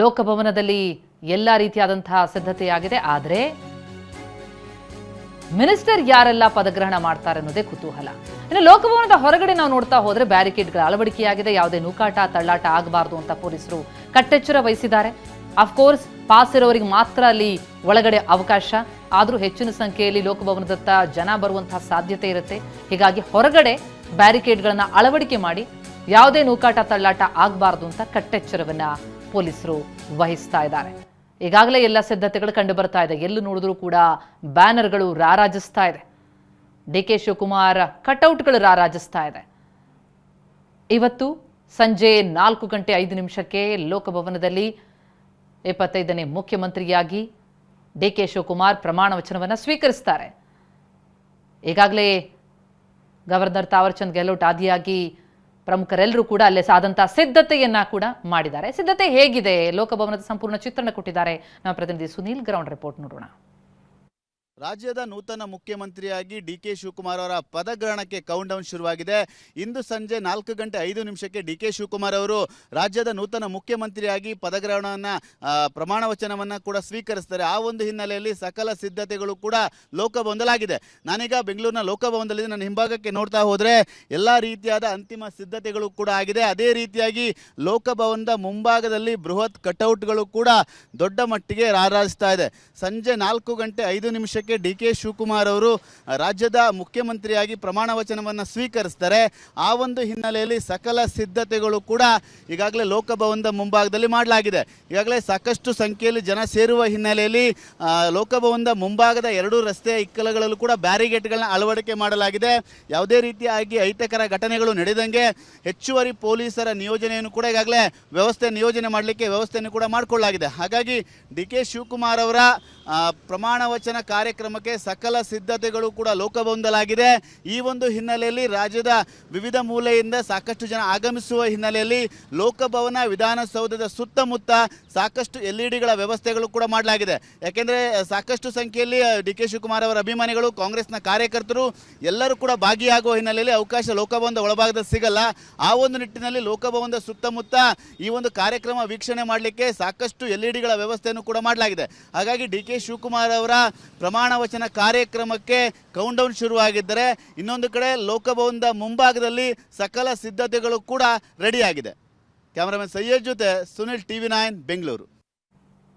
ಲೋಕಭವನದಲ್ಲಿ ಎಲ್ಲ ರೀತಿಯಾದಂತಹ ಸಿದ್ಧತೆಯಾಗಿದೆ. ಆದರೆ ಮಿನಿಸ್ಟರ್ ಯಾರೆಲ್ಲ ಪದಗ್ರಹಣ ಮಾಡ್ತಾರೆ ಅನ್ನೋದೇ ಕುತೂಹಲ. ಇನ್ನು ಲೋಕಭವನದ ಹೊರಗಡೆ ನಾವು ನೋಡ್ತಾ ಹೋದ್ರೆ ಬ್ಯಾರಿಕೇಡ್ಗಳ ಅಳವಡಿಕೆಯಾಗಿದೆ. ಯಾವುದೇ ನೂಕಾಟ ತಳ್ಳಾಟ ಆಗಬಾರದು ಅಂತ ಪೊಲೀಸರು ಕಟ್ಟೆಚ್ಚರ ವಹಿಸಿದ್ದಾರೆ. ಅಫ್ಕೋರ್ಸ್ ಪಾಸ್ ಇರೋರಿಗೆ ಮಾತ್ರ ಅಲ್ಲಿ ಒಳಗಡೆ ಅವಕಾಶ. ಆದರೂ ಹೆಚ್ಚಿನ ಸಂಖ್ಯೆಯಲ್ಲಿ ಲೋಕಭವನದತ್ತ ಜನ ಬರುವಂತಹ ಸಾಧ್ಯತೆ ಇರುತ್ತೆ. ಹೀಗಾಗಿ ಹೊರಗಡೆ ಬ್ಯಾರಿಕೇಡ್ಗಳನ್ನ ಅಳವಡಿಕೆ ಮಾಡಿ ಯಾವುದೇ ನೂಕಾಟ ತಳ್ಳಾಟ ಆಗಬಾರದು ಅಂತ ಕಟ್ಟೆಚ್ಚರವನ್ನ ಪೊಲೀಸರು ವಹಿಸ್ತಾ ಇದ್ದಾರೆ. ಈಗಾಗಲೇ ಎಲ್ಲ ಸಿದ್ಧತೆಗಳು ಕಂಡು ಬರ್ತಾ ಇದೆ. ಎಲ್ಲೂ ನೋಡಿದ್ರೂ ಕೂಡ ಬ್ಯಾನರ್ಗಳು ರಾರಾಜಿಸ್ತಾ ಇದೆ. ಡಿ ಕೆ ಶಿವಕುಮಾರ್ ಕಟೌಟ್ಗಳು ರಾರಾಜಿಸ್ತಾ ಇದೆ. ಇವತ್ತು ಸಂಜೆ 4:05 ಲೋಕಭವನದಲ್ಲಿ 25ನೇ ಮುಖ್ಯಮಂತ್ರಿಯಾಗಿ ಡಿ ಕೆ ಶಿವಕುಮಾರ್ ಪ್ರಮಾಣ ವಚನವನ್ನು ಸ್ವೀಕರಿಸ್ತಾರೆ. ಈಗಾಗಲೇ ಗವರ್ನರ್ ತಾವರ್ಚಂದ್ ಗೆಹ್ಲೋಟ್ ಆದಿಯಾಗಿ ಪ್ರಮುಖರೆಲ್ಲರೂ ಕೂಡ ಅಲ್ಲೇ ಆದಂತಹ ಸಿದ್ಧತೆಯನ್ನ ಕೂಡ ಮಾಡಿದ್ದಾರೆ. ಸಿದ್ಧತೆ ಹೇಗಿದೆ? ಲೋಕಭವನದ ಸಂಪೂರ್ಣ ಚಿತ್ರಣ ಕೊಟ್ಟಿದ್ದಾರೆ ನಮ್ಮ ಪ್ರತಿನಿಧಿ ಸುನೀಲ್. ಗ್ರೌಂಡ್ ರಿಪೋರ್ಟ್ ನೋಡೋಣ. ರಾಜ್ಯದ ನೂತನ ಮುಖ್ಯಮಂತ್ರಿಯಾಗಿ ಡಿ ಕೆ ಶಿವಕುಮಾರ್ ಅವರ ಪದಗ್ರಹಣಕ್ಕೆ ಕೌಂಟ್ ಡೌನ್ ಶುರುವಾಗಿದೆ. ಇಂದು ಸಂಜೆ 4:05 ಡಿ ಕೆ ಶಿವಕುಮಾರ್ ಅವರು ರಾಜ್ಯದ ನೂತನ ಮುಖ್ಯಮಂತ್ರಿಯಾಗಿ ಪದಗ್ರಹಣವನ್ನು ಪ್ರಮಾಣ ವಚನವನ್ನು ಕೂಡ ಸ್ವೀಕರಿಸ್ತಾರೆ. ಆ ಒಂದು ಹಿನ್ನೆಲೆಯಲ್ಲಿ ಸಕಲ ಸಿದ್ಧತೆಗಳು ಕೂಡ ಲೋಕಭವನದಲ್ಲಾಗಿದೆ. ನಾನೀಗ ಬೆಂಗಳೂರಿನ ಲೋಕಭವನದಲ್ಲಿ ನನ್ನ ಹಿಂಭಾಗಕ್ಕೆ ನೋಡ್ತಾ ಹೋದರೆ ಎಲ್ಲ ರೀತಿಯಾದ ಅಂತಿಮ ಸಿದ್ಧತೆಗಳು ಕೂಡ ಆಗಿದೆ. ಅದೇ ರೀತಿಯಾಗಿ ಲೋಕಭವನದ ಮುಂಭಾಗದಲ್ಲಿ ಬೃಹತ್ ಕಟೌಟ್ಗಳು ಕೂಡ ದೊಡ್ಡ ಮಟ್ಟಿಗೆ ರಾರಾಜಿಸ್ತಾ ಇದೆ. ಸಂಜೆ 4:05 ಡಿ ಕೆ ಶಿವಕುಮಾರ್ ಅವರು ರಾಜ್ಯದ ಮುಖ್ಯಮಂತ್ರಿಯಾಗಿ ಪ್ರಮಾಣ ವಚನವನ್ನು ಸ್ವೀಕರಿಸ್ತಾರೆ. ಆ ಒಂದು ಹಿನ್ನೆಲೆಯಲ್ಲಿ ಸಕಲ ಸಿದ್ಧತೆಗಳು ಕೂಡ ಈಗಾಗಲೇ ಲೋಕಭವನದ ಮುಂಭಾಗದಲ್ಲಿ ಮಾಡಲಾಗಿದೆ. ಈಗಾಗಲೇ ಸಾಕಷ್ಟು ಸಂಖ್ಯೆಯಲ್ಲಿ ಜನ ಸೇರುವ ಹಿನ್ನೆಲೆಯಲ್ಲಿ ಲೋಕಭವನದ ಮುಂಭಾಗದ 2 ರಸ್ತೆಯ ಇಕ್ಕಲಗಳಲ್ಲೂ ಕೂಡ ಬ್ಯಾರಿಗೇಟ್ಗಳನ್ನ ಅಳವಡಿಕೆ ಮಾಡಲಾಗಿದೆ. ಯಾವುದೇ ರೀತಿಯಾಗಿ ಅಹಿತಕರ ಘಟನೆಗಳು ನಡೆದಂಗೆ ಹೆಚ್ಚುವರಿ ಪೊಲೀಸರ ನಿಯೋಜನೆಯನ್ನು ಕೂಡ ಈಗಾಗಲೇ ನಿಯೋಜನೆ ಮಾಡಲಿಕ್ಕೆ ವ್ಯವಸ್ಥೆಯನ್ನು ಕೂಡ ಮಾಡಿಕೊಳ್ಳಲಾಗಿದೆ. ಹಾಗಾಗಿ ಡಿ ಕೆ ಶಿವಕುಮಾರ್ ಅವರ ಪ್ರಮಾಣ ವಚನ ಕಾರ್ಯಕ್ರಮಕ್ಕೆ ಸಕಲ ಸಿದ್ಧತೆಗಳು ಕೂಡ ಲೋಕಭವನದಲ್ಲಾಗಿದೆ. ಈ ಒಂದು ಹಿನ್ನೆಲೆಯಲ್ಲಿ ರಾಜ್ಯದ ವಿವಿಧ ಮೂಲೆಯಿಂದ ಸಾಕಷ್ಟು ಜನ ಆಗಮಿಸುವ ಹಿನ್ನೆಲೆಯಲ್ಲಿ ಲೋಕಭವನ ವಿಧಾನಸೌಧದ ಸುತ್ತಮುತ್ತ ಸಾಕಷ್ಟು LEDಗಳ ವ್ಯವಸ್ಥೆಗಳು ಕೂಡ ಮಾಡಲಾಗಿದೆ. ಯಾಕೆಂದರೆ ಸಾಕಷ್ಟು ಸಂಖ್ಯೆಯಲ್ಲಿ ಡಿ ಕೆ ಶಿವಕುಮಾರ್ ಅವರ ಅಭಿಮಾನಿಗಳು, ಕಾಂಗ್ರೆಸ್ನ ಕಾರ್ಯಕರ್ತರು ಎಲ್ಲರೂ ಕೂಡ ಭಾಗಿಯಾಗುವ ಹಿನ್ನೆಲೆಯಲ್ಲಿ ಅವಕಾಶ ಲೋಕಭವನದ ಒಳಭಾಗದ ಸಿಗಲ್ಲ. ಆ ಒಂದು ನಿಟ್ಟಿನಲ್ಲಿ ಲೋಕಭವನದ ಸುತ್ತಮುತ್ತ ಈ ಒಂದು ಕಾರ್ಯಕ್ರಮ ವೀಕ್ಷಣೆ ಮಾಡಲಿಕ್ಕೆ ಸಾಕಷ್ಟು LEDಗಳ ವ್ಯವಸ್ಥೆಯನ್ನು ಕೂಡ ಮಾಡಲಾಗಿದೆ. ಹಾಗಾಗಿ ಡಿ ಕೆ ಶಿವಕುಮಾರ್ ಅವರ ಪ್ರಮಾಣ ವಚನ ಕಾರ್ಯಕ್ರಮಕ್ಕೆ ಕೌಂಟ್ ಡೌನ್ ಶುರುವಾಗಿದ್ದರೆ, ಇನ್ನೊಂದು ಕಡೆ ಲೋಕಭವನದ ಮುಂಭಾಗದಲ್ಲಿ ಸಕಲ ಸಿದ್ಧತೆಗಳು ಕೂಡ ರೆಡಿಯಾಗಿದೆ. ಕ್ಯಾಮರಾಮನ್ ಸೈಯದ್ ಜೊತೆ ಸುನಿಲ್, TV9 ಬೆಂಗಳೂರು.